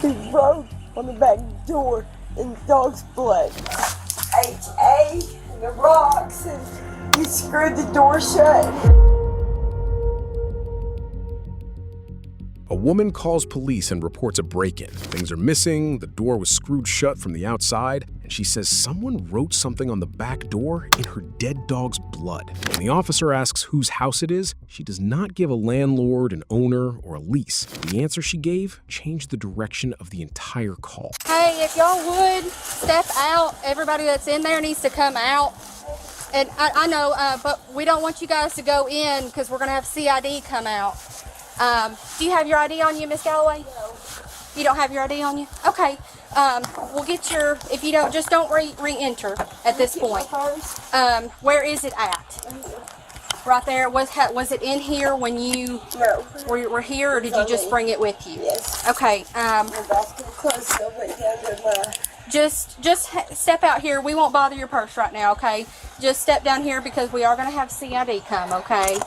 He wrote on the back door in dog's blood, H.A. and the rocks, and he screwed the door shut. A woman calls police and reports a break-in. Things are missing, the door was screwed shut from the outside, and she says someone wrote something on the back door in her dead dog's blood. When the officer asks whose house it is, she does not give a landlord, an owner, or a lease. The answer she gave changed the direction of the entire call. Hey, if y'all would step out, everybody that's in there needs to come out. And I know, but we don't want you guys to go in because we're going to have CID come out. Do you have your ID on you, Miss Galloway? No. You don't have your ID on you? Okay. We'll get your, if you don't, just don't re-enter at this point. Where is it at? Right there. Was it in here when you were here, or did you just bring it with you? Yes. Okay. My basketball clothes still went down to my... Just step out here. We won't bother your purse right now, okay? Just step down here because we are going to have CID come, okay?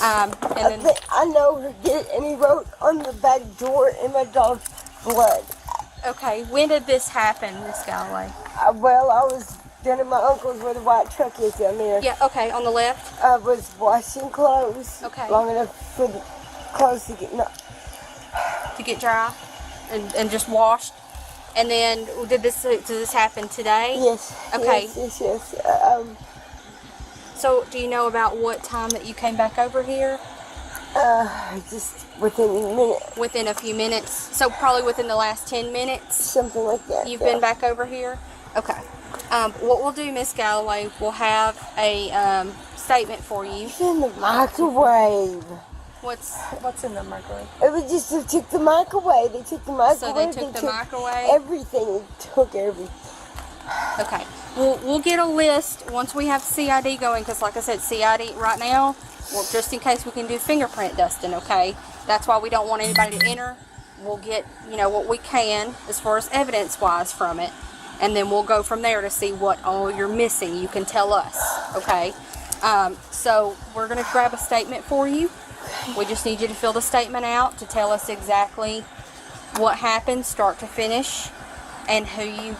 And then I know who did it, and he wrote on the back door in my dog's blood. okay, when did this happen, Miss Galloway? Well, I was down at my uncle's where the white truck is down there. Yeah, okay, on the left. I was washing clothes. Okay. Long enough for the clothes to get To get dry and just washed. And then did this happen today? Yes. Okay. Yes. So do you know about what time that you came back over here? Just within a minute. Within a few minutes. So probably within the last 10 minutes. Something like that. You've been back over here? Okay. What we'll do, Miss Galloway, we'll have a statement for you. It's in the microwave. What's in the microwave? It was just, they took the microwave. They took the microwave. So they took the microwave? Everything. They took everything. Okay. We'll get a list once we have CID going, because like I said, CID right now, well, just in case we can do fingerprint dusting, okay? That's why we don't want anybody to enter. We'll get, what we can as far as evidence-wise from it, and then we'll go from there to see what all you're missing. You can tell us, okay? So we're going to grab a statement for you. We just need you to fill the statement out to tell us exactly what happened, start to finish, and who you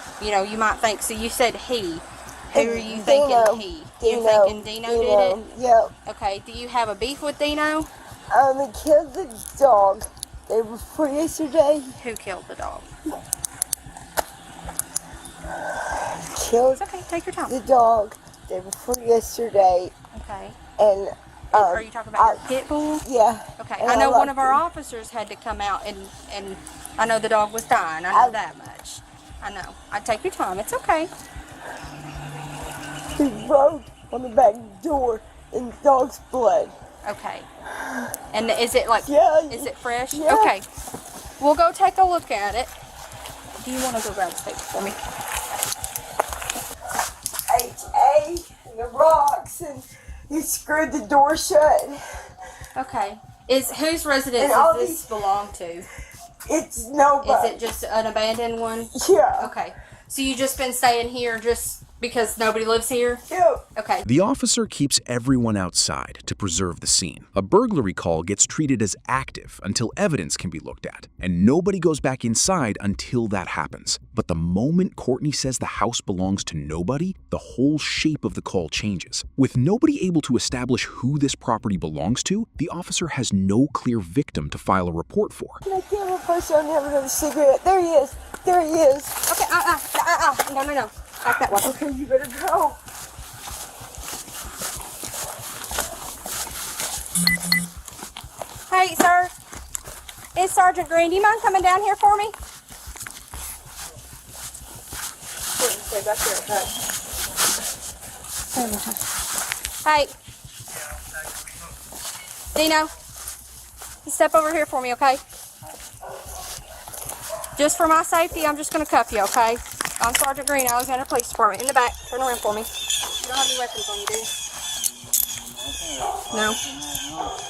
might think. So you said he. Who are you thinking he? You're thinking Dino did it? Yep. Okay, do you have a beef with Dino? He killed the dog. Day before yesterday. Who killed the dog? Killed It's okay, take your time. the dog day before yesterday. Okay. And Are you talking about your pit bull? Yeah. Okay, And I know one of our him. officers had to come out and I know the dog was dying. I know that much. I know. Take your time. It's okay. He wrote on the back door in dog's blood. Okay. And is it is it fresh? Yeah. Okay. We'll go take a look at it. Do you want to go grab a paper for me? H.A. and the rocks, and he screwed the door shut. Okay. Whose residence And all does this belong to? It's nobody. Is it just an abandoned one? Yeah. Okay. So you just been staying here just because nobody lives here? Yeah. Okay. The officer keeps everyone outside to preserve the scene. A burglary call gets treated as active until evidence can be looked at, and nobody goes back inside until that happens. But the moment Courtney says the house belongs to nobody, the whole shape of the call changes. With nobody able to establish who this property belongs to, the officer has no clear victim to file a report for. I can't have a person and have another cigarette. There he is. There he is. Okay, no. Back that way. Okay, you better go. Hey, sir. It's Sergeant Green. Do you mind coming down here for me? Stay back there, Hey. Dino. Step over here for me, okay? Just for my safety, I'm just going to cuff you, okay? I'm Sergeant Green, Alexander Police Department. In the back. Turn around for me. You don't have any weapons on you, do you? No?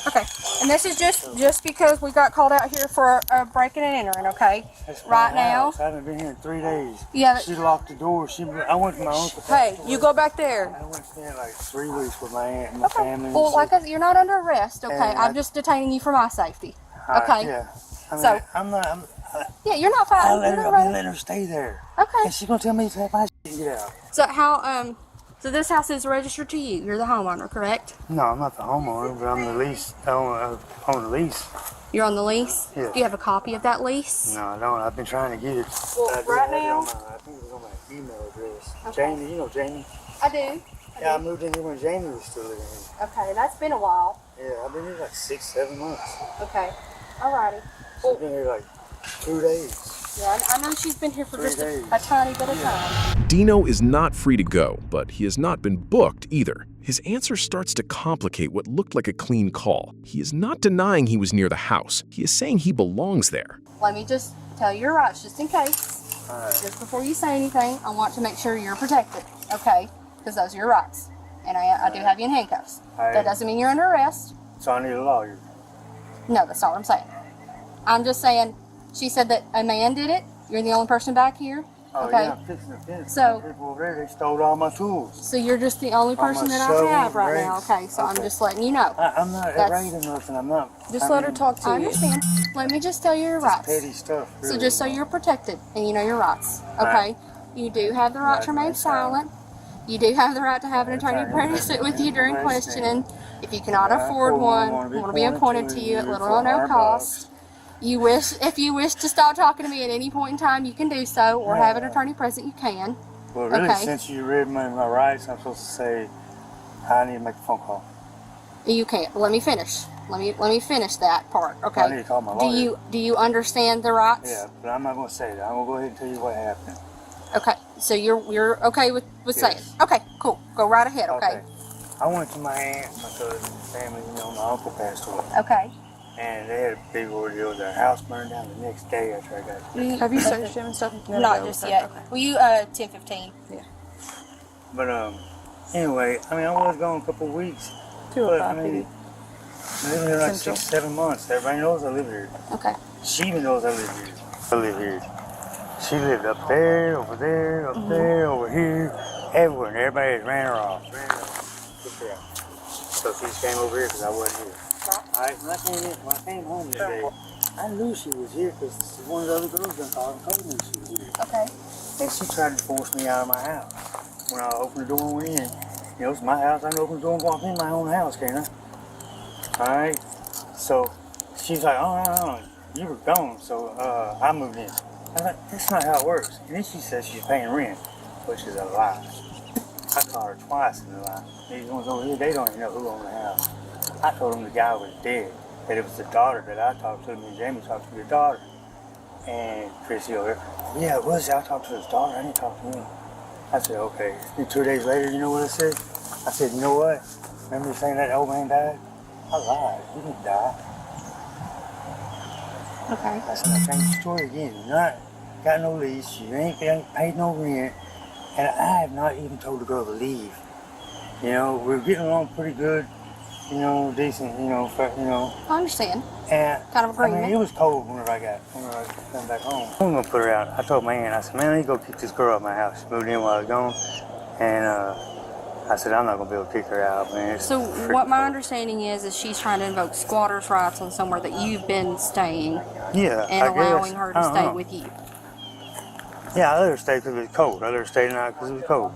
Okay. And this is just because we got called out here for a breaking and entering, okay? Right now. I haven't been here in 3 days. Yeah. She locked the door. I went to my uncle. Hey, you go back there. I went there like 3 weeks with my aunt and my family. Well, like you're not under arrest, okay? I'm just detaining you for my safety, okay? Yeah. I mean, So- Yeah, you're not I fighting. let You're her, not I running. let her stay there. Okay. And she's gonna tell me to take my shit and get out. So how, so this house is registered to you. You're the homeowner, correct? No, I'm not the homeowner, but I'm the lease. I own the lease. You're on the lease? Yeah. Do you have a copy of that lease? No, I don't. I've been trying to get it. Well, But I do right have it now- on I think it was on my email address. Okay. Jamie, you know Jamie? I do. Yeah, I moved in here when Jamie was still living here. Okay, that's been a while. Yeah, I've been here like 6-7 months. Okay. Alrighty. She's been here like 2 days. Yeah, I know she's been here for 3 just days. a tiny bit of time. Dino is not free to go, but he has not been booked either. His answer starts to complicate what looked like a clean call. He is not denying he was near the house. He is saying he belongs there. Let me just tell you your rights, just in case. Alright. Just before you say anything, I want to make sure you're protected, okay? Because those are your rights. And I do have you in handcuffs. Alright. That doesn't mean you're under arrest. So I need a lawyer. No, that's not what I'm saying. I'm just saying, she said that a man did it. You're the only person back here. Oh Okay. yeah, I'm fixing to finish. So- People over there, they stole all my tools. So you're just the only person that I shovel, have right now, rakes. okay? So I'm Okay. just letting you know. I'm not That's- afraid of nothing. I'm not. Just I let her mean, talk to you. I understand. Let me just tell you your rights. Petty stuff. So Really. just so you're protected and you know your rights, okay? You do have the right to remain silent. You do have the right to have an attorney present with you during questioning. If you cannot afford one, one will be appointed to you at little or no cost. If you wish to stop talking to me at any point in time, you can do so, or have an attorney present, you can. Well, really, Okay. since you read my rights, I'm supposed to say I need to make a phone call. You can't. Let me finish. Let me finish that part, okay? I need to call my lawyer. Do you understand the rights? Yeah, but I'm not going to say that. I'm going to go ahead and tell you what happened. Okay. So you're okay with saying? Yes. Okay. Cool. Go right ahead. Okay. I went to my aunt, my cousin, family. You know, my uncle passed away, Okay. and they had a big ordeal. Their house burned down the next day after I got there. Have you searched him and stuff? Not just yet. Will you 10:15? But anyway, I mean, I was gone a couple of weeks. 2 But o'clock. I mean, I lived here like Central. 6-7 months. Everybody knows I live here. Okay. She even knows I live here. I live here. She lived up there, over there, up there, over here, everywhere. And everybody just ran her off. Kicked her out. So she just came over here because I wasn't here. Alright, when I came home today, I knew she was here because one of the other girls done called and told me she was here. Okay. And she tried to force me out of my house. When I opened the door and went in, you know, it's my house, I can open the door and walk in my own house, can't I? Alright? So she's like, oh, no, you were gone, so I moved in. I was like, that's not how it works. And then she says she's paying rent, which is a lie. I caught her twice in the lie. These ones over here, they don't even know who owned the house. I told them the guy was dead, that it was the daughter that I talked to. Me and Jamie talked to the daughter. And Chrissy over here, yeah, it was. I talked to his daughter. I didn't talk to him. I said, okay. And 2 days later, you know what I said? I said, you know what? Remember saying that old man died? I lied. He didn't die. Okay. I said, I changed the story again. You're not got no lease. You ain't paid no rent. And I have not even told the girl to leave. You know, we're getting along pretty good. You know, decent. You know, I understand. And Kind of I agreement. mean, it was cold whenever I come back home. I'm gonna put her out. I told my aunt, I said, man, I need to go kick this girl out of my house. She moved in while I was gone, and I said, I'm not gonna be able to kick her out, man. It's So freaking what my cold. understanding is she's trying to invoke squatters' rights on somewhere that you've been staying Yeah, and I allowing guess. her I to don't stay know. with you. Yeah, I let her stay because it was cold. I let her stay tonight because it was cold.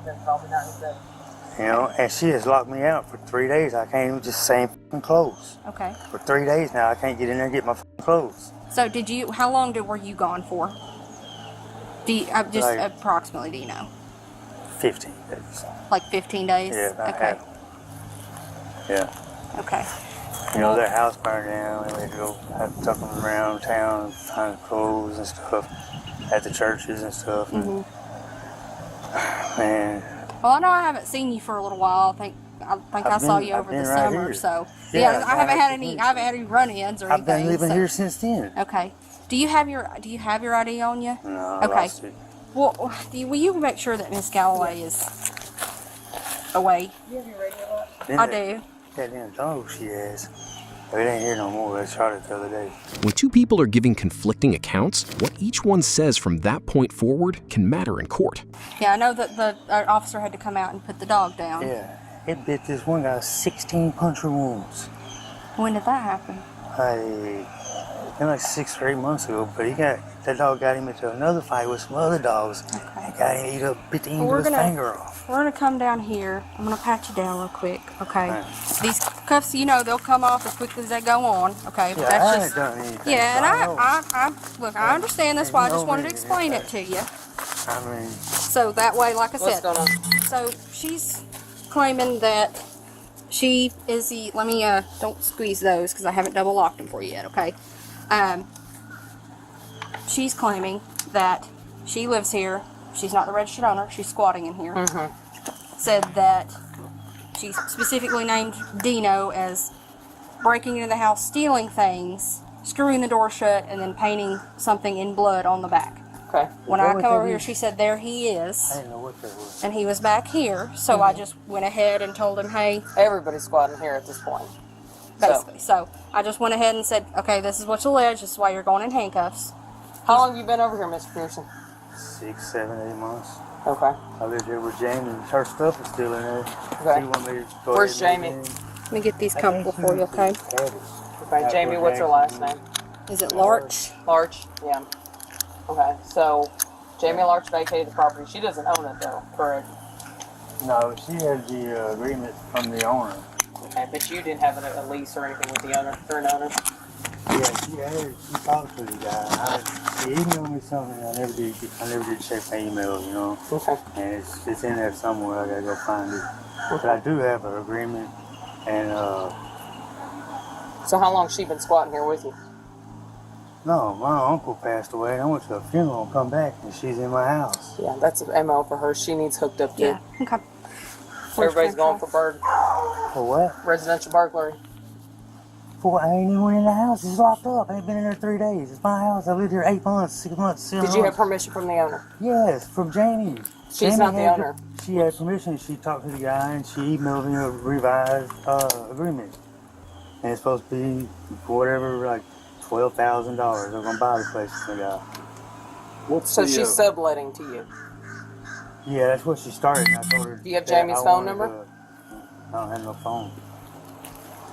You know, and she has locked me out for 3 days. I can't even just same fucking clothes. Okay. For 3 days now, I can't get in there and get my fucking clothes. So how long were you gone for? Just Like- approximately, do you know? 15 days. Like 15 days? Yeah, about Okay. half. Yeah. Okay. You know, their house burned down, and we had to go have to tuck them around town, find clothes and stuff at the churches and stuff. And, man, Well, I know I haven't seen you for a little while. I think I saw you I've over the been right summer. here. So Yeah, I haven't had I've been any run-ins or I've been anything. living so- here since then. Okay. Do you have your ID on you? No, I Okay. lost it. Well, will you make sure that Miss Galloway is away? Then I that- do. That damn dog she has. It ain't here no more. I shot it the other day. When two people are giving conflicting accounts, what each one says from that point forward can matter in court. Yeah, I know that the officer had to come out and put the dog down. Yeah, it bit this one guy 16 puncture wounds. When did that happen? been like 6 or 8 months ago, but that dog got him into another fight with some other dogs. Okay. And got him bit the end of his finger off. We're gonna come down here. I'm gonna pat you down real quick, okay? Right. These cuffs, they'll come off as quickly as they go on, okay? But Yeah, that's I just, haven't done anything. yeah, and so look, I understand. That's why I just wanted to explain it to you. I mean, So that way, like I What's said, going on? so she's claiming that she is the. Let me don't squeeze those because I haven't double locked them for you yet, okay? She's claiming that she lives here. She's not the registered owner. She's squatting in here. Said that she specifically named Dino as breaking into the house, stealing things, screwing the door shut, and then painting something in blood on the back. Okay. When I come over here, she said, there he is. I didn't know what that was. And he was back here, so I just went ahead and told him, hey, Everybody's squatting here at this point. basically. So I just went ahead and said, okay, this is what's alleged. This is why you're going in handcuffs. How long have you been over here, Mr. Pearson? 6, 7, 8 months. Okay. I lived here with Jamie. Her stuff is still in there. Okay. She wanted me to go Where's ahead and Jamie? move in. Let me get these comfortable for you, okay? Okay, Jamie, what's her last name? Is it Larch? Larch? Yeah. Okay, so Jamie Larch vacated the property. She doesn't own it though, correct? No, she had the agreement from the owner. Okay, but you didn't have a lease or anything with the owner, current owner? Yeah, she had it. She talked to the guy. He emailed me something. I never did check my email, Okay. And it's in there somewhere. I gotta go find it. But I do have an agreement, and So how long she been squatting here with you? no, my uncle passed away, and I went to a funeral and come back, and she's in my house. Yeah, that's an MO for her. She needs hooked up too. Yeah, okay. Everybody's going for For what? residential burglary. I ain't even in the house. It's locked up. I ain't been in there 3 days. It's my house. I lived here 8 months, 6 months, 7 months. Did you have permission from the owner? Yes, from Jamie. She's Jamie not the had owner. She had permission. She talked to the guy, and she emailed me a revised agreement. And it's supposed to be whatever, like $12,000. They're gonna buy the place from the guy. So she's subletting to you. Yeah, that's what she started. And I told her. Do you have that Jamie's I phone wanted number? I don't have no phone.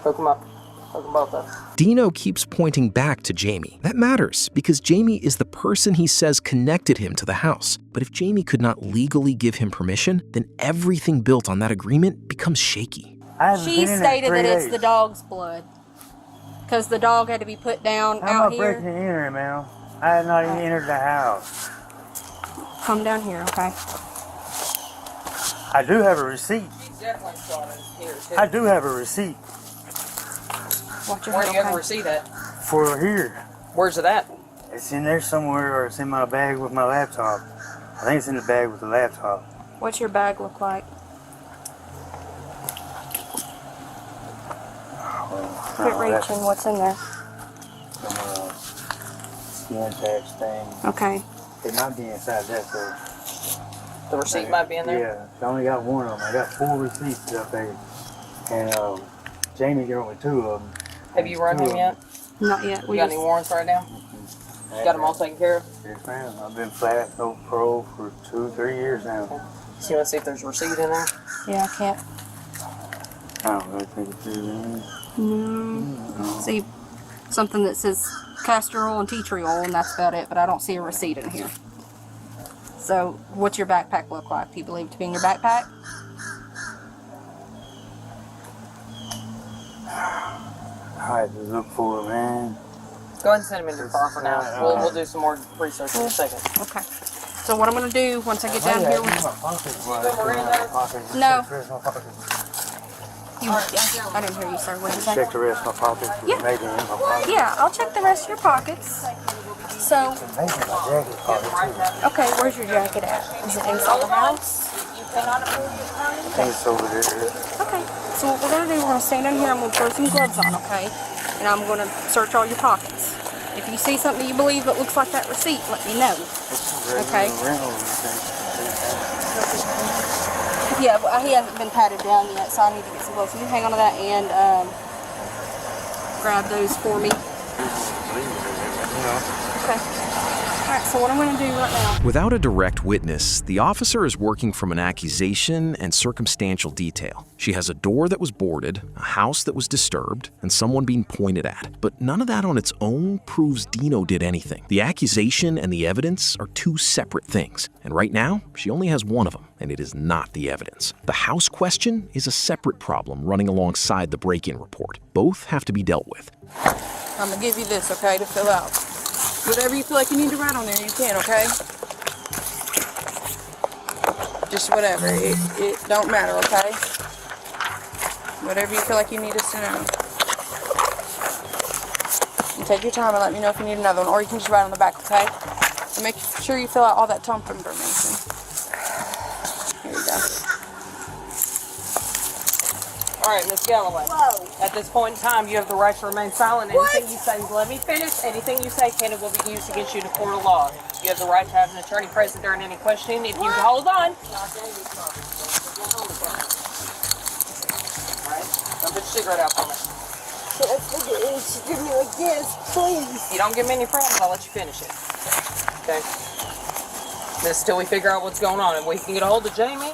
Hook them up. Hook them both up. Dino keeps pointing back to Jamie. That matters because Jamie is the person he says connected him to the house. But if Jamie could not legally give him permission, then everything built on that agreement becomes shaky. She stated that it's the dog's blood. Because the dog had to be put down I'm out not here. breaking and entering, man. I had not even entered the house. Come down here, okay? I do have a receipt. She's definitely squatting here too. Uh, I do have a receipt Watch your Where head, do you have a okay? receipt at? for here. Where's it at? It's in there somewhere, or it's in my bag with my laptop. I think it's in the bag with the laptop. What's your bag look like? Quit reaching. What's in there? Some skin patch thing. Okay. It might be inside that though. The receipt might be in there? Yeah, I only got one of them. I got 4 receipts up there. And Jamie got me 2 of them. Have you run him yet? Not yet. You got any warrants right now? You got them all taken care of? Yes, ma'am. I've been flat, no parole for 2-3 years now. So you want to see if there's a receipt in there? Yeah, I can't. I don't really think it's in See, something that says castor oil and tea tree oil, and that's about it, but I don't see a receipt in here. So, what's your backpack look like? Do you believe it to be in your backpack? I had to look for it, man. Go ahead and send him in your car for now. We'll do some more research in a second. Okay. So what I'm going to do once I get down here with... No. I didn't hear you, sir. What did you say? Check the rest of my pockets. Yeah. Maybe in my pocket. Yeah, I'll check the rest of your pockets. So, Maybe in my jacket pocket too. okay, where's your jacket at? Is it inside the house? I think it's over there. Okay, so what we're going to do, we're going to stand in here, I'm going to throw some gloves on, okay? And I'm going to search all your pockets. If you see something you believe that looks like that receipt, let me know. Okay. Yeah, but he hasn't been patted down yet, so I need to get some gloves. You hang on to that and grab those for me. Okay. Alright, So what I'm going to do right now. Without a direct witness, the officer is working from an accusation and circumstantial detail. She has a door that was boarded, a house that was disturbed, and someone being pointed at. But none of that on its own proves Dino did anything. The accusation and the evidence are two separate things. And right now, she only has one of them, and it is not the evidence. The house question is a separate problem running alongside the break-in report. Both have to be dealt with. I'm gonna give you this, okay, to fill out. Whatever you feel like you need to write on there, you can, okay? Just whatever. It don't matter, okay? Whatever you feel like you need us to know. You take your time and let me know if you need another one, or you can just write on the back, okay? And make sure you fill out all that Tom information. Here you go. All right, Miss Galloway. Whoa. At this point in time, you have the right to remain silent. Anything you say, let me finish. Anything you say can and will be used against you in a court of law. You have the right to have an attorney present during any questioning. If you hold on. All right. Now put your cigarette out for me. She give me like this, please. If you don't give me any problems, I'll let you finish it. Okay. This till we figure out what's going on, and we can get a hold of Jamie,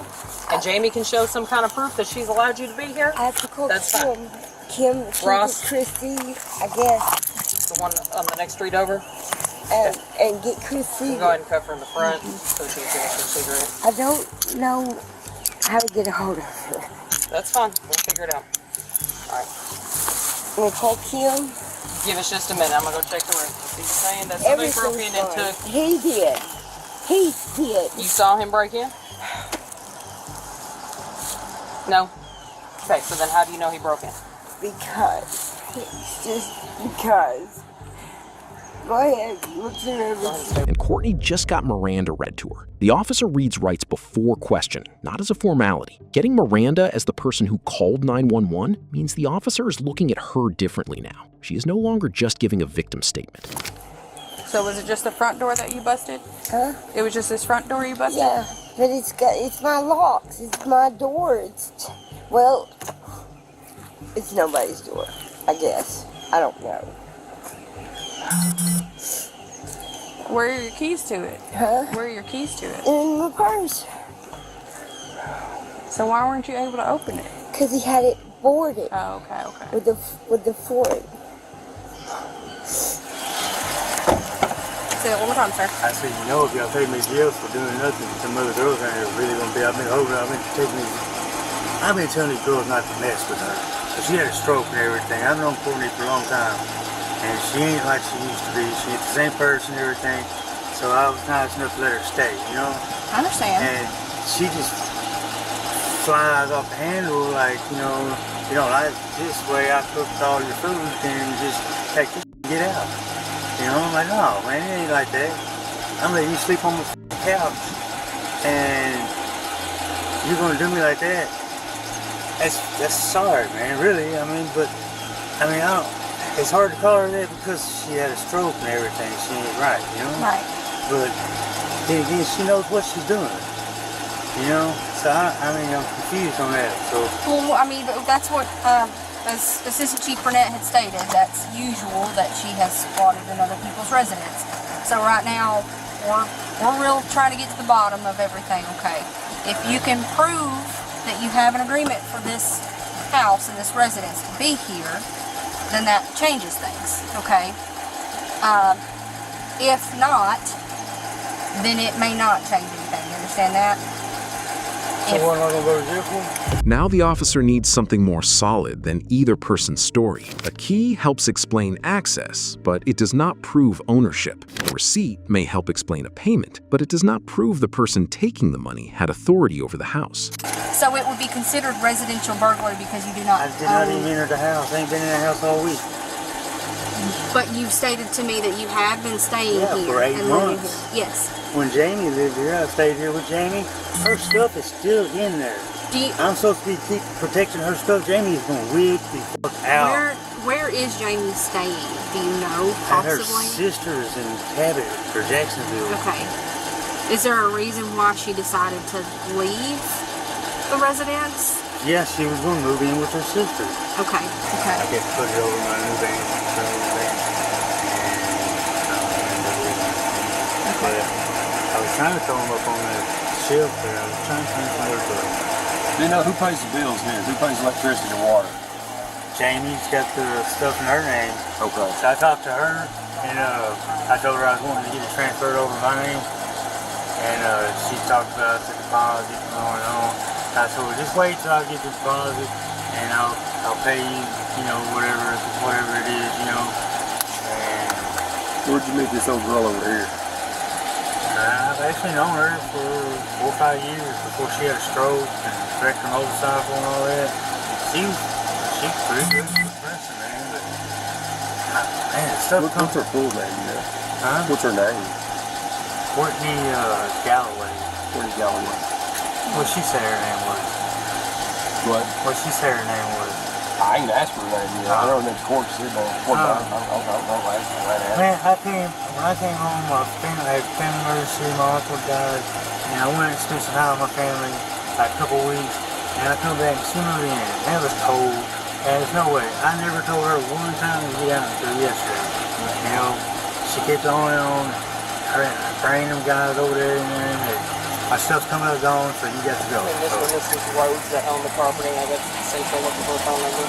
and Jamie can show some kind of proof that she's allowed you to be here. I have to call That's fine. Kim, Ross. Christy, I guess, The one on the next street over. and get Christy. Go ahead and cuff her in the front so she can finish her cigarette. I don't know how to get a hold of her. That's fine. We'll figure it out. All right. I'm gonna call Kim. Give us just a minute. I'm gonna go check the room. So you're saying that somebody broke in and took. He did. He did. You saw him break in? No. Okay. So then, how do you know he broke in? Because. It's just because. Go ahead. Look through everything. And Courtney just got Miranda read to her. The officer reads rights before question, not as a formality. Getting Miranda as the person who called 911 means the officer is looking at her differently now. She is no longer just giving a victim statement. So was it just the front door that you busted? Huh? It was just this front door you busted? Yeah, but it's my locks. It's my door. Well, it's nobody's door, I guess. I don't know. Where are your keys to it? Huh? Where are your keys to it? In my purse. So why weren't you able to open it? Because he had it boarded Oh, okay. with the Ford. Say it one more time, sir. I said, you know, if y'all take me to jail for doing nothing, some other girls out here really gonna be. I've been telling these girls not to mess with her. But she had a stroke and everything. I've known Courtney for a long time. And she ain't like she used to be. She ain't the same person and everything. So I was nice enough to let her stay, you know? I understand. And she just flies off the handle like, you know, like this way I cooked all your food and just take this and get out. You know, I'm like, no, man, it ain't like that. I'm letting you sleep on my couch and you're gonna do me like that. That's sorry, man, really. I mean, it's hard to call her that because she had a stroke and everything. She ain't right, you know? Right. But then again, she knows what she's doing, you know? So, I'm confused on that, so. Well, I mean, that's what as Assistant Chief Burnett had stated. That's usual that she has squatted in other people's residence. So right now, we're real trying to get to the bottom of everything, okay? If you can prove that you have an agreement for this house and this residence to be here, then that changes things, okay? If not, then it may not change anything. You understand that? So we're not gonna go to jail for? Now the officer needs something more solid than either person's story. A key helps explain access, but it does not prove ownership. A receipt may help explain a payment, but it does not prove the person taking the money had authority over the house. So it would be considered residential burglary because you do not I did not even enter the house. I ain't been in the house all week. But you've stated to me that you have been staying Yeah, here. for 8 and living months. here. Yes. When Jamie lived here, I stayed here with Jamie. Her stuff is still in there. Do you, I'm supposed to keep protecting her stuff. Jamie's gonna wig the fuck out. where is Jamie staying? Do you know, At her possibly? sister's in Cabot or Jacksonville. Okay. Is there a reason why she decided to leave the residence? Yeah, she was gonna move in with her sister. Okay. I guess put it over my new van. But I was trying to throw them up on that shelf there. I was trying to find somewhere to. Dino, who pays the bills here? Who pays electricity and water? Jamie's got the stuff in her name. Okay. So I talked to her, and I told her I was wanting to get it transferred over to my name. And she talked about the deposit going on. I told her, just wait till I get the deposit, and I'll pay you, you know, whatever it is, you know. And Where'd you meet this old girl over here? I've actually known her for 4 or 5 years before she had a stroke and wrecked her motorcycle and all that. She's pretty good person, man. But man, stuff What's her full name, you know? Huh? What's her name? Courtney Galloway. Courtney Galloway. What she say her name was? What? What she say her name was? I ain't asked for her name yet. I know her name's Courtney. I don't know. Man, when I came home, I had family emergency, my uncle died, and I went and spent some time with my family, like a couple weeks, and I come back and she moved in, and it was cold, and there's no way. I never told her one time to get out until yesterday. You know, she kept on and on, praying them guys over there, and my stuff's coming out gone, so you got to go. And this is Rose that owned the property. I guess essentially looking for a phone number.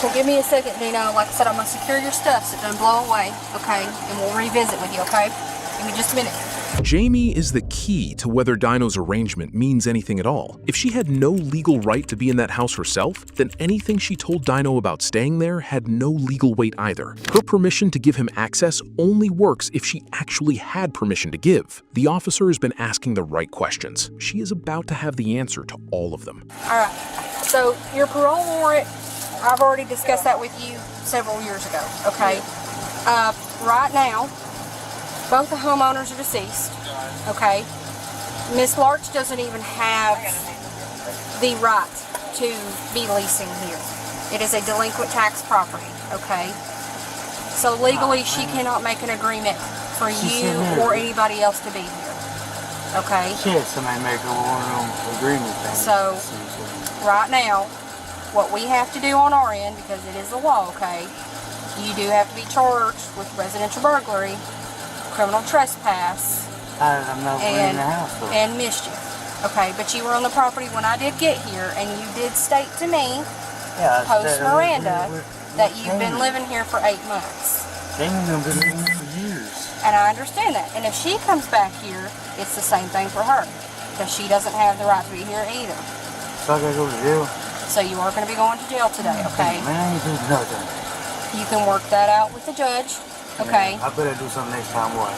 Well, give me a second, Dino. Like I said, I'm going to secure your stuff so it doesn't blow away, okay? And we'll revisit with you, okay? Give me just a minute. Jamie is the key to whether Dino's arrangement means anything at all. If she had no legal right to be in that house herself, then anything she told Dino about staying there had no legal weight either. Her permission to give him access only works if she actually had permission to give. The officer has been asking the right questions. She is about to have the answer to all of them. All right. So your parole warrant, I've already discussed that with you several years ago, okay? Right now, both the homeowners are deceased, okay? Miss Larch doesn't even have the right to be leasing here. It is a delinquent tax property, okay? So legally, she cannot make an agreement for you or anybody else to be here, okay? She had somebody make a one of them agreement things. So, right now, what we have to do on our end, because it is the law, okay, you do have to be charged with residential burglary, criminal trespass, I'm not in the house, though. and mischief. Okay, but you were on the property when I did get here, and you did state to me, post Miranda, that you've been living here for 8 months. Jamie's been living here for years. And I understand that. And if she comes back here, it's the same thing for her, because she doesn't have the right to be here either. So I gotta go to jail? So you are going to be going to jail today, okay? Man, I ain't doing nothing. You can work that out with the judge, okay? Yeah, I better do something next time, what?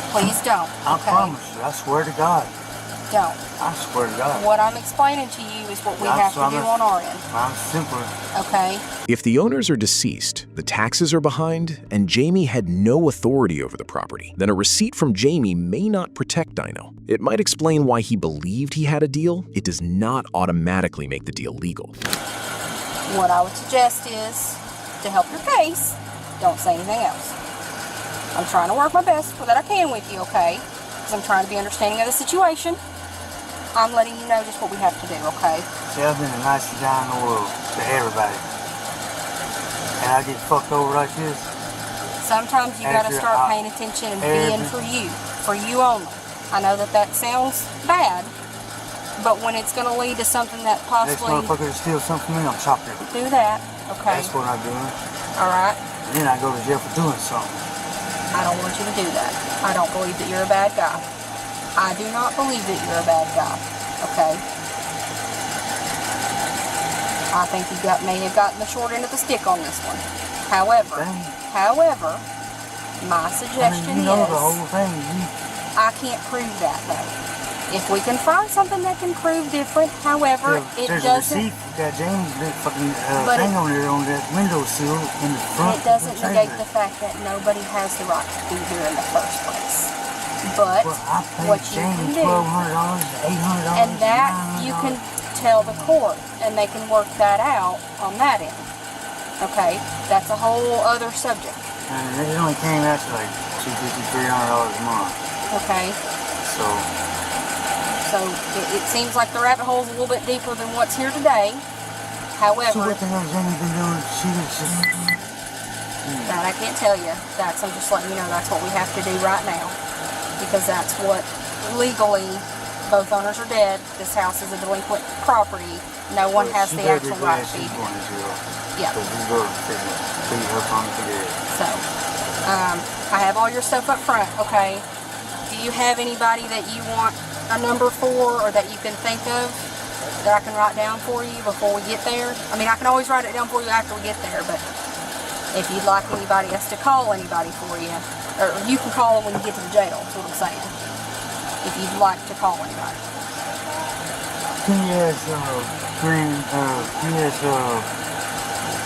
Please don't, I okay? promise you, I swear to God. Don't. I swear to God. What I'm explaining to you is what we have to do on our end, I'm simpler. okay? If the owners are deceased, the taxes are behind, and Jamie had no authority over the property, then a receipt from Jamie may not protect Dino. It might explain why he believed he had a deal. It does not automatically make the deal legal. What I would suggest is, to help your case, don't say anything else. I'm trying to work my best that I can with you, okay? Because I'm trying to be understanding of the situation. I'm letting you know just what we have to do, okay? See, I've been the nicest guy in the world to everybody. And I get fucked over like this. Sometimes you gotta start paying attention and being for you only. I know that sounds bad, but when it's gonna lead to something that possibly... Next motherfucker to steal something from me, I'm chopping it. Do that, okay? That's what I'm doing. Alright? And then I go to jail for doing something. I don't want you to do that. I don't believe that you're a bad guy. I do not believe that you're a bad guy, okay? I think you may have gotten the short end of the stick on this one. However, my suggestion you know is, the whole thing. I can't prove that though. If we can find something that can prove different, however, it There's doesn't. a receipt that James big fucking But thing on there on that windowsill in the front. It doesn't of the negate trailer. the fact that nobody has the right to be here in the first place. But Well, I paid what you James can do, $1,200, $800, and that you can tell the court, and they can work that out on that end. Okay, that's a whole other subject. And it only came out to like $250, $300 a month. Okay, so it seems like the rabbit hole is a little bit deeper than what's here today. So However, what the hell has Jamie been doing? She was just... that I can't tell you. I'm just letting you know that's what we have to do right now. because that's what legally, both owners are dead. This house is a delinquent property. No one has the actual right to be here. Yeah. So, I have all your stuff up front, okay? Do you have anybody that you want a number for, or that you can think of that I can write down for you before we get there? I mean, I can always write it down for you after we get there, but if you'd like anybody else to call anybody for you, or you can call them when you get to the jail, is what I'm saying. If you'd like to call anybody. Yes,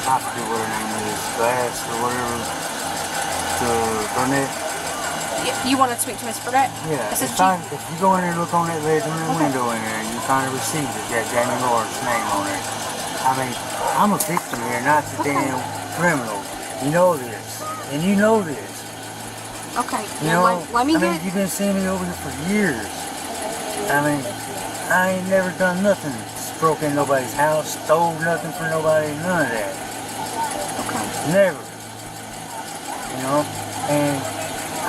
I forget what her name is, Bass or whatever, the Burnett. You want to speak to Miss Burnett? Yeah, This is if you go in there and look on that bedroom window in there and you find a receipt that's got Jamie Lord's name on it. I mean, I'm a victim here, not the damn criminal. You know this, and you know this. Okay, You now know, let me I mean, get... you've been seeing me over here for years. I mean, I ain't never done nothing, broke in nobody's house, stole nothing from nobody, none of that. Okay. Never. You know, and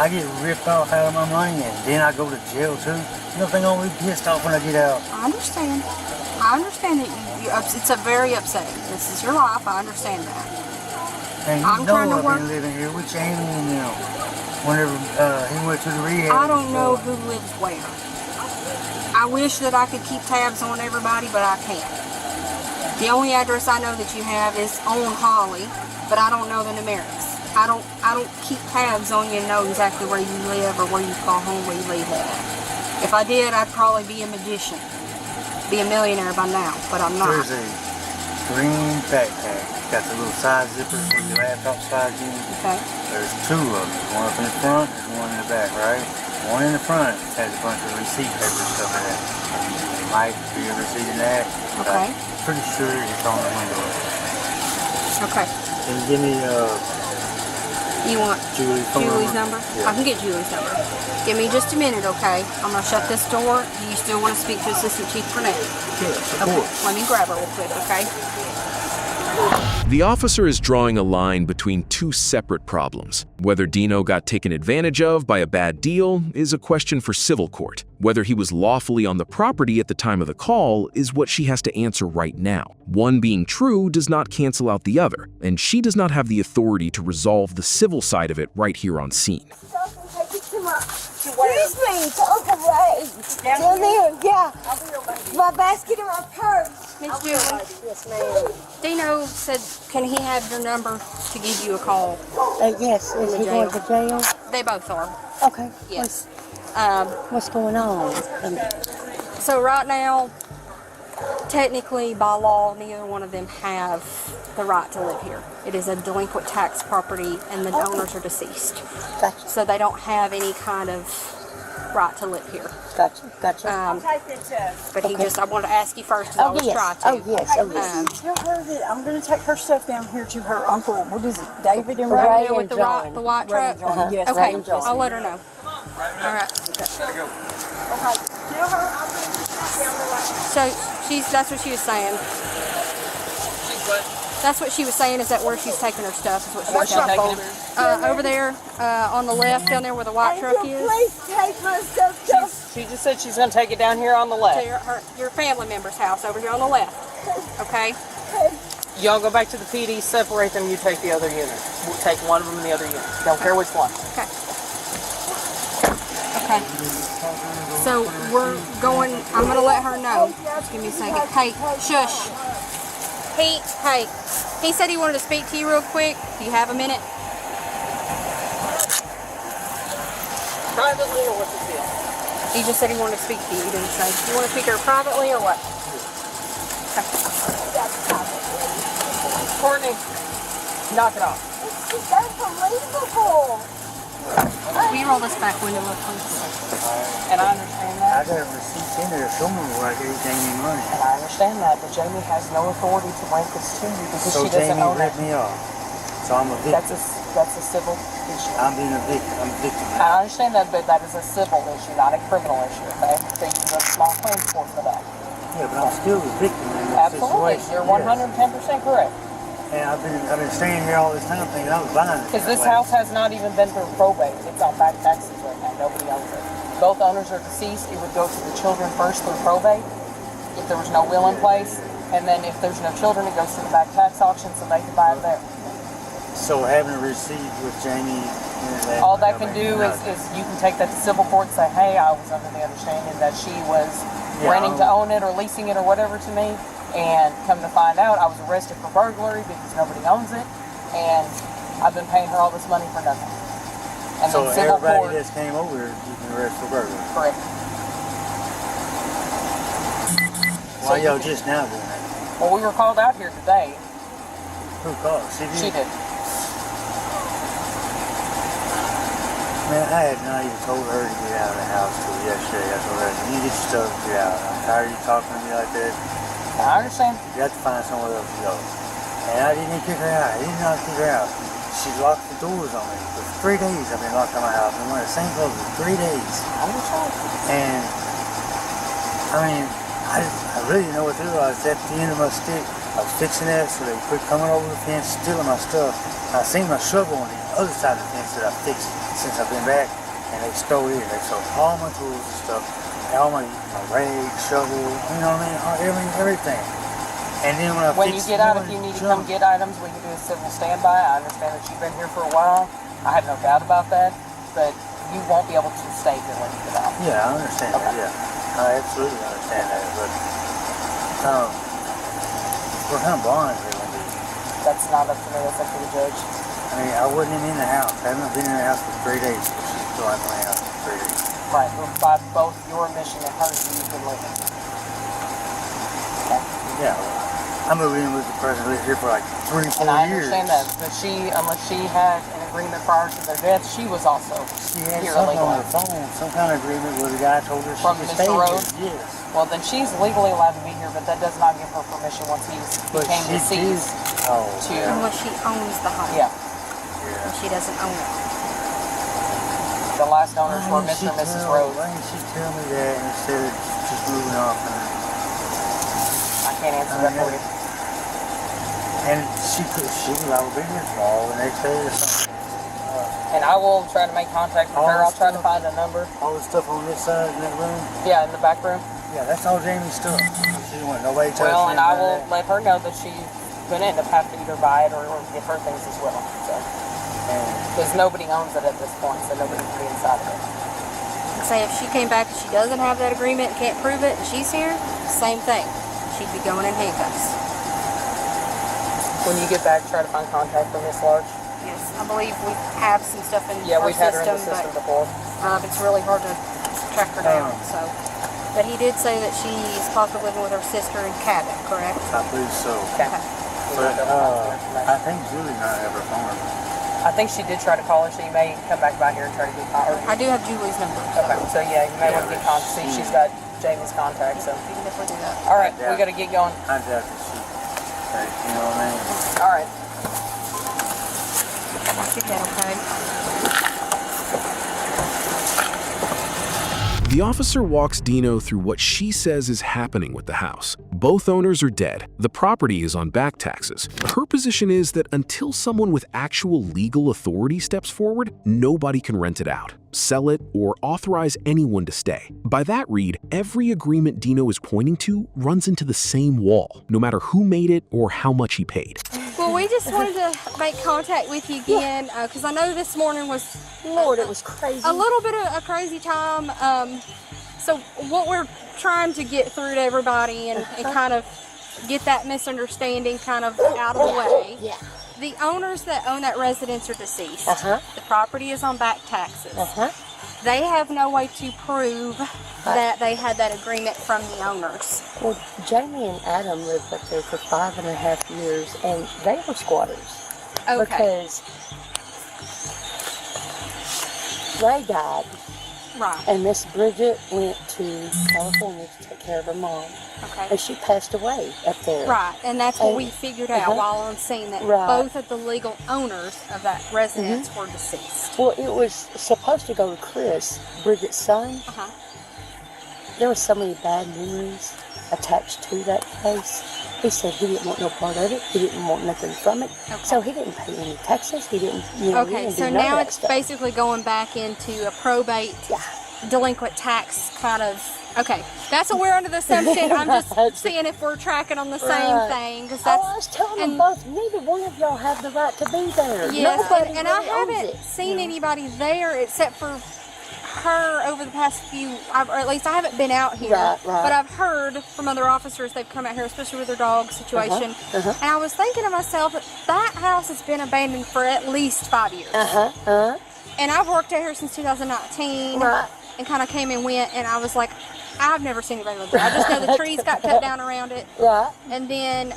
I get ripped off out of my money, and then I go to jail too. You don't think I'm gonna be pissed off when I get out? I understand. I understand that it's a very upsetting. This is your life. I understand that. And you I'm know trying to I've work- been living here with Jamie and them. Whenever he went to the rehab. I don't know who lives where. I wish that I could keep tabs on everybody, but I can't. The only address I know that you have is on Holly, but I don't know the numerics. I don't keep tabs on you and know exactly where you live or where you call home, where you leave at. If I did, I'd probably be a magician, be a millionaire by now, but I'm not. There's a green backpack. Got the little side zipper for your laptop slides in. Okay. There's two of them. There's one up in the front, there's one in the back, right? One in the front has a bunch of receipt paper stuff in it. There might be a receipt in that. but Okay. I'm pretty sure it's on the window. Okay. Can you give me You want Julie's phone Julie's number? Yeah. I can get Julie's number. Give me just a minute, okay? I'm gonna shut this door. Do you still want to speak to Assistant Chief Burnett? Yes, of Okay. course. Let me grab her real quick, okay? The officer is drawing a line between two separate problems. Whether Dino got taken advantage of by a bad deal is a question for civil court. Whether he was lawfully on the property at the time of the call is what she has to answer right now. One being true does not cancel out the other, and she does not have the authority to resolve the civil side of it right here on scene. Excuse me, to Uncle Ray. Down there, yeah. My basket and my purse. Miss Julie, Yes, ma'am. Dino said, can he have your number to give you a call? Yes, is he going to jail? They both are. Okay. Yes. What's going on? So right now, technically by law, neither one of them have the right to live here. It is a delinquent tax property and the owners are deceased. Gotcha, So they don't have any kind of right to live here. gotcha. But he just, I wanted to ask you first because I always try to. Oh, yes. Tell her that I'm going to take her stuff down here to her uncle. What is it? David and Right Ray? here with the white Ray truck? and John. Yes, Ray Okay, and John. I'll let her know. All right. So that's what she was saying. That's what she was saying, is that where she's taking her stuff is what she was telling me. Over there, on the left, down there where the white truck is. Please take my stuff. She just said she's going to take it down here on the To left. your family member's house over here on the left. Okay? Y'all go back to the PD, separate them, you take the other unit. We'll take one of them in the other unit. Don't care which one. Okay. Okay. So we're going, I'm going to let her know. Just give me a second. Hey, shush. Hey, he said he wanted to speak to you real quick. Do you have a minute? Privately or what's the deal? He just said he wanted to speak to you. He didn't say. You want to speak to her privately or what? Courtney, knock it off. That's unbelievable. Will you roll this back window up, please? And I understand I that. got receipts in there showing where I get everything in money. And I understand that, but Jamie has no authority to rank this to you because So she doesn't Jamie own it. ripped me off. So I'm a victim. That's a civil issue. I'm being a victim. I'm a victim. I understand that, but that is a civil issue, not a criminal issue, okay? They use a small claims court for that. Yeah, but I'm still a victim in this Absolutely, situation. you're Yes. 110% correct. And I've been staying here all this time thinking I was buying it. Because this house has not even been through probate. It's on back taxes right now. Nobody owns it. both owners are deceased, it would go to the children first through probate, if there was no will in place. And then if there's no children, it goes to the back tax auction so they can buy it there. So having a receipt with Jamie, all that can do is you can take that to civil court and say, hey, I was under the understanding that she was renting to own it or leasing it or whatever to me, and come to find out I was arrested for burglary because nobody owns it, and I've been paying her all this money for nothing. And so then civil everybody court, that came over, you can arrest for burglary. correct. Why y'all just now doing that? Well, we were called out here today. Who called? She did? Man, I had not even told her to get out of the house till yesterday. I told her, you get your stuff and get out. I'm tired of you talking to me like that. I understand. You have to find somewhere else to go. And I didn't kick her out. I did not kick her out. She locked the doors on me. For 3 days I've been locked in my house. I've been wearing the same clothes for 3 days. I understand. And, I mean, I really didn't know what to do. I was at the end of my stick. I was fixing that so they quit coming over the fence, stealing my stuff. I seen my shovel on the other side of the fence that I fixed since I've been back, and they stole it. They stole all my tools and stuff, and all my rag, shovel, you know what I mean, everything. And then when you get out, if you need to come get items, we can do a civil standby. I understand that you've been here for a while. I have no doubt about that, but you won't be able to stay here when you get out. Yeah, I understand that, yeah. I absolutely understand that, but what kind of bond is it going to be? That's not up to me, that's up to the judge. I mean, I wasn't even in the house. I haven't been in the house for 3 days. She's still out of my house for 3 days. Right, by both your admission and hers, you've been living. Okay. Yeah, I moved in with the person who lived here for like 3 or 4 years. And I understand that, but unless she had an agreement prior to their death, she was also She had here something illegally. on her phone, some kind of agreement where the guy told her she From could Mr. stay Rhodes? here. Yes. Well, then she's legally allowed to be here, but that does not give her permission once he But became she deceased. did. Oh, to- yeah. Unless she owns the home. Yeah, And she doesn't own it. the last owners were Why didn't Mr. and Mrs. she Rhodes. Why didn't she tell me that instead of just moving off? I can't answer that for you. And she was like, we'll be here tomorrow, the next day or something. And I will try to make contact with her. I'll try to find a number. All the stuff on this side in that room? Yeah, in the back room. Yeah, that's all Jamie's stuff. She didn't want nobody touching Well, and I none of will that. let her know that she's going to end up having to either buy it or get her things as well. So, because nobody owns it at this point, so nobody can be inside of it. Say if she came back and she doesn't have that agreement and can't prove it and she's here, same thing. She'd be going in handcuffs. When you get back, try to find contact for Miss Larch. Yes, I believe we have some stuff in Yeah, our we've had her in the system, system but before. it's really hard to track her down. So, but he did say that she is possibly living with her sister in Cabot, correct? I believe so. Okay. But I think Julie might have her phone number. I think she did try to call her. She may come back by here and try to get contact. I do have Julie's number. Okay, so yeah, you may want to get contact. See, she's got Jamie's contact. So, You can definitely do that. all right, we got to get going. I doubt that she, you know what I mean? All right. Keep that okay. The officer walks Dino through what she says is happening with the house. Both owners are dead. The property is on back taxes. Her position is that until someone with actual legal authority steps forward, nobody can rent it out, sell it, or authorize anyone to stay. By that read, every agreement Dino is pointing to runs into the same wall, no matter who made it or how much he paid. Well, we just wanted to make contact with you again because I know this morning was, Lord, it was crazy. a little bit of a crazy time. So what we're trying to get through to everybody and kind of get that misunderstanding kind of out of the way. Yeah. The owners that own that residence are deceased. Uh-huh. The property is on back taxes. Uh-huh. They have no way to prove that they had that agreement from the owners. Well, Jamie and Adam lived up there for 5.5 years, and they were squatters. Okay. Because Ray died, Right. and Miss Bridget went to California to take care of her mom. Okay. And she passed away up there. Right, and that's what And- we figured out while on scene, that Right. both of the legal owners of that residence were deceased. Well, it was supposed to go to Chris, Bridget's son. Uh-huh. There were so many bad memories attached to that place. He said he didn't want no part of it. He didn't want nothing from it. Okay. So he didn't pay any taxes. He didn't, he Okay, didn't so do none of now that it's stuff. basically going back into a probate delinquent tax kind of. Okay, that's what we're under the assumption. I'm just seeing if we're tracking on the same thing. Because that's. I was telling them both, neither one of y'all have the right to be there. Yes, Nobody and I really owns haven't it. seen anybody there except for her over the past few, or at least I haven't been out here, Right. but I've heard from other officers they've come out here, especially with their dog situation. And I was thinking to myself, that house has been abandoned for at least 5 years. And I've worked out here since 2019, and kind of came and went, and I was like, I've never seen anybody live there. I just know the trees got cut down around it. And then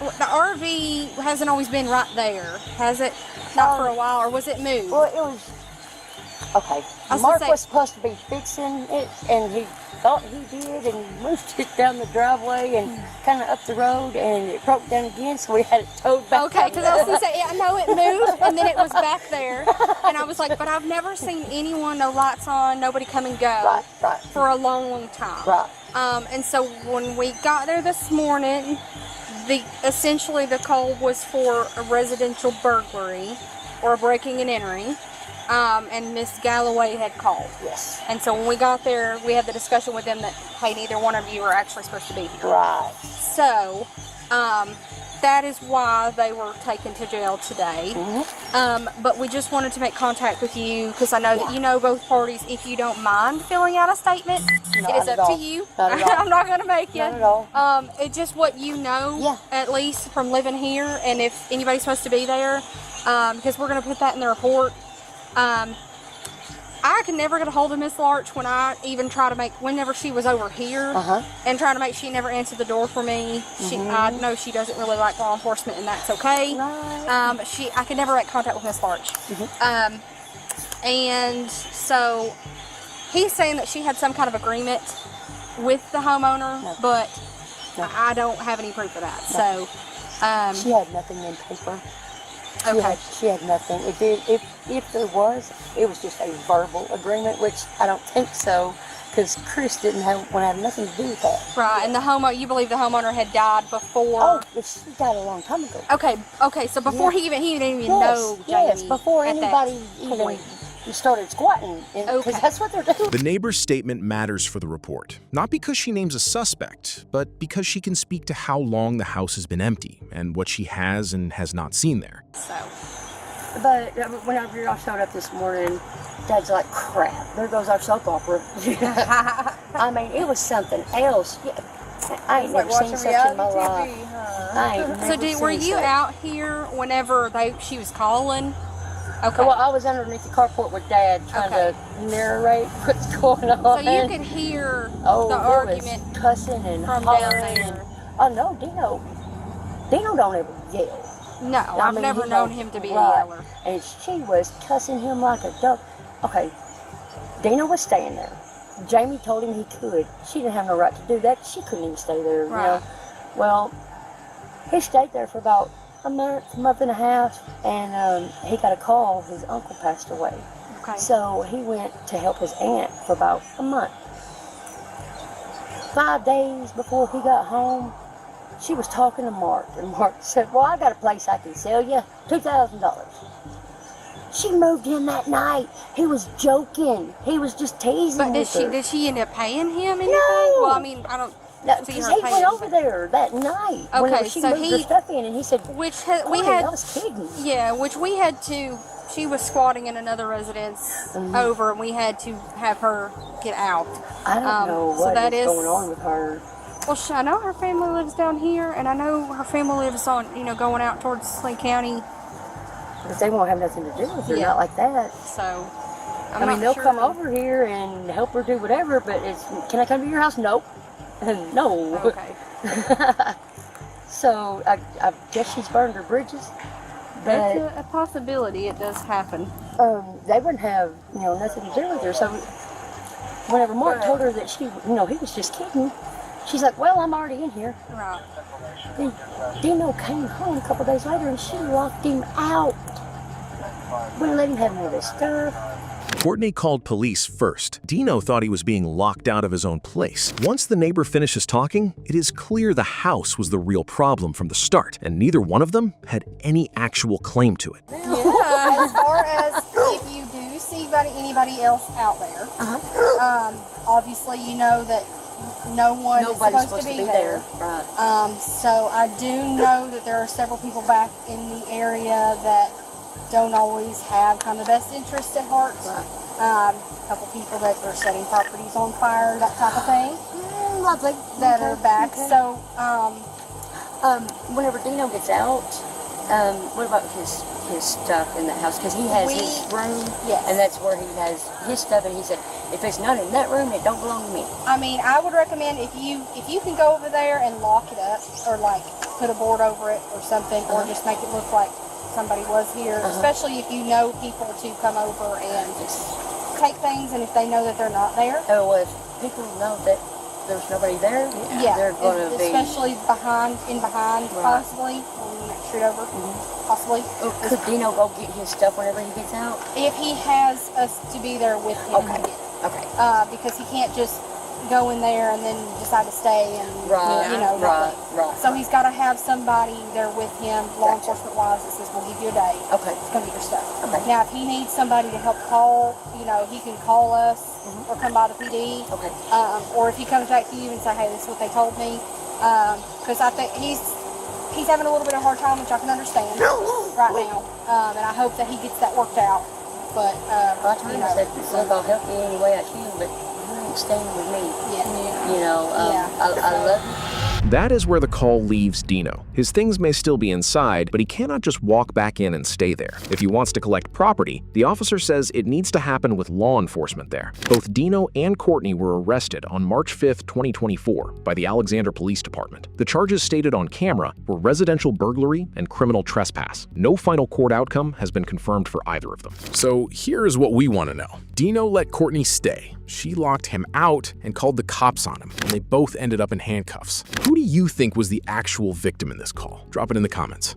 the RV hasn't always been right there, has it? Not for a while, or was it moved? Well, it was. Okay. I was Mark gonna say- was supposed to be fixing it, and he thought he did, and he moved it down the driveway and kind of up the road, and it broke down again, so we had it towed back. Okay, because I was going to say, I know it moved, and then it was back there, and I was like, but I've never seen anyone, no lights on, nobody come and go for a long, long time. And so when we got there this morning, essentially the call was for a residential burglary or a breaking and entering. And Miss Galloway had called. Yes. And so when we got there, we had the discussion with them that, hey, neither one of you are actually supposed to be here. So, that is why they were taken to jail today. But we just wanted to make contact with you because I know that you know both parties. If you don't mind filling out a statement, it is up to you. I'm not going to make you. Not at all. It's just what you know, at least from living here, and if anybody's supposed to be there, because we're going to put that in the report. I could never get a hold of Miss Larch when I even try to whenever she was over here and trying to make, she never answered the door for me. I know she doesn't really like law enforcement, and that's okay. I could never make contact with Miss Larch. And so he's saying that she had some kind of agreement with the homeowner, but I don't have any proof of that. So she had nothing in paper. She had nothing. If there was, it was just a verbal agreement, which I don't think so, because Chris want to have nothing to do with that. Right, and you believe the homeowner had died before? Oh, but she died a long time ago. Okay, so before he didn't even know Jamie. Yes, before anybody even started squatting, because that's what they're doing. The neighbor's statement matters for the report, not because she names a suspect, but because she can speak to how long the house has been empty and what she has and has not seen there. But whenever y'all showed up this morning, Dad's like, crap, there goes our soap opera. I mean, it was something else. I ain't never seen such in my life. Were you out here whenever she was calling? Okay. Well, I was underneath the carport with Dad trying to narrate what's going on. So you could hear the argument cussing and from hollering. down there. Oh no, Dino don't ever yell. No, I've never known him to be a yeller. And she was cussing him like a dog. Okay, Dino was staying there. Jamie told him he could. She didn't have no right to do that. She couldn't even stay there. You know? Well, he stayed there for about a month and a half, and he got a call. His uncle passed away. So he went to help his aunt for about a month. 5 days before he got home, she was talking to Mark, and Mark said, well, I got a place I can sell you, $2,000. She moved in that night. He was joking. He was just teasing her. But did she end up paying him anything? No. Well, I mean, I don't see her paying him. He went over there that night. Okay, she moved her stuff in, and he said, I was kidding. Yeah, which we had to, she was squatting in another residence over, and we had to have her get out. I don't know what is going on with her. Well, I know her family lives down here, and I know her family lives on, going out towards Lake County. But they won't have nothing to do with her, not like that. So, I mean, they'll come over here and help her do whatever, but can I come to your house? Nope. No. Okay. So, I guess she's burned her bridges. But it's a possibility. It does happen. They wouldn't have, nothing to do with her. So, whenever Mark told her that he was just kidding, she's like, well, I'm already in here. Right. Then Dino came home a couple days later, and she locked him out. Wouldn't let him have any of his stuff. Courtney called police first. Dino thought he was being locked out of his own place. Once the neighbor finishes talking, it is clear the house was the real problem from the start, and neither one of them had any actual claim to it. Yeah, as far as if you do see anybody else out there. Obviously, you know that Nobody's is supposed to be there. Right. So I do know that there are several people back in the area that don't always have kind of the best interest at heart. Right. A couple people that are setting properties on fire, that type of thing. Lovely. That are back. Okay. So, whenever Dino gets out, what about his stuff in the house? Because he has his room, yes. and that's where he has his stuff. And he said, if it's not in that room, it don't belong to me. I mean, I would recommend if you can go over there and lock it up, or like put a board over it or something, or just make it look like somebody was here. Especially if you know people to come over and take things, and if they know that they're not there. Oh, if people know that there's nobody there, they're going to be. Especially behind, possibly on the next street over, possibly. Could Dino go get his stuff whenever he gets out? If he has us to be there with him. Okay. Because he can't just go in there and then decide to stay and not leave. Right. So he's got to have somebody there with him, law enforcement wise, that says we'll give you a day. Okay. To come get your stuff. Okay. Now, if he needs somebody to help call, he can call us or come by the PD. Okay. Or if he comes back to you and say, hey, this is what they told me, because I think he's having a little bit of a hard time, which I can understand right now, and I hope that he gets that worked out. But I told him, I said, look, I'll help you any way I can, but you ain't staying with me. I love you. That is where the call leaves Dino. His things may still be inside, but he cannot just walk back in and stay there. If he wants to collect property, the officer says it needs to happen with law enforcement there. Both Dino and Courtney were arrested on March 5, 2024 by the Alexander Police Department. The charges stated on camera were residential burglary and criminal trespass. No final court outcome has been confirmed for either of them. So here's what we want to know. Dino let Courtney stay. She locked him out and called the cops on him, and they both ended up in handcuffs. Who do you think was the actual victim in this call? Drop it in the comments.